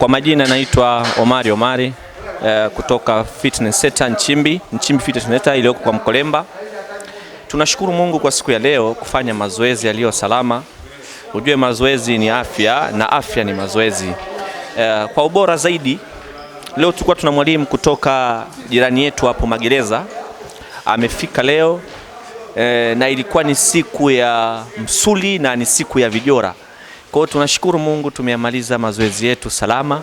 Kwa majina naitwa Omari kutoka Fitness Center Nchimbi Fitness Center iliyoko kwa Mkolemba. Tunashukuru Mungu kwa siku ya leo kufanya mazoezi yaliyo salama. Ujue mazoezi ni afya na afya ni mazoezi. Kwa ubora zaidi, leo tulikuwa tuna mwalimu kutoka jirani yetu hapo Magereza. Amefika leo na ilikuwa ni siku ya msuli na ni siku ya vijora. Kwa hiyo tunashukuru Mungu tumemaliza mazoezi yetu salama,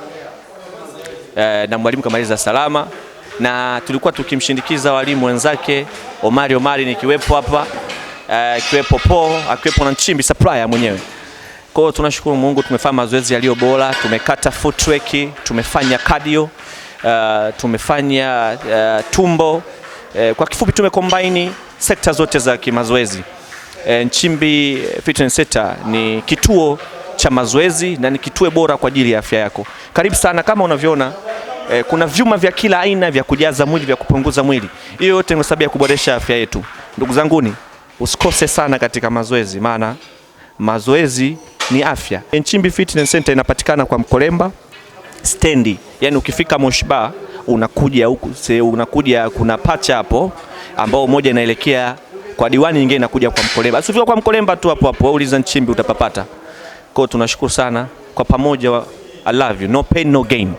na mwalimu kamaliza salama, na tulikuwa tukimshindikiza walimu wenzake Omari nikiwepo hapa, kiwepo akiwepo na Nchimbi supplier mwenyewe. Kwa hiyo tunashukuru Mungu tumefanya mazoezi yaliyo bora, tumekata footwork, tumefanya cardio, tumefanya tumbo, kwa kifupi tumecombine sekta zote za kimazoezi. Nchimbi Fitness Center ni kituo cha mazoezi na ni kituo bora kwa ajili ya afya yako. Karibu sana. Kama unavyoona kuna vyuma vya kila aina vya kujaza mwili, vya kupunguza mwili. Hiyo yote ni sababu ya kuboresha afya yetu. Ndugu zanguni, usikose sana katika mazoezi, maana mazoezi ni afya. Nchimbi Fitness Center inapatikana kwa Mkolemba stendi. Yani ukifika Moshba unakuja huku, kuna pacha hapo ambao moja inaelekea kwa diwani, nyingine inakuja kwa Mkolemba. Usifika kwa Mkolemba tu hapo uliza Nchimbi utapapata. Kwa hiyo tunashukuru sana kwa pamoja. I love you. No pain no gain.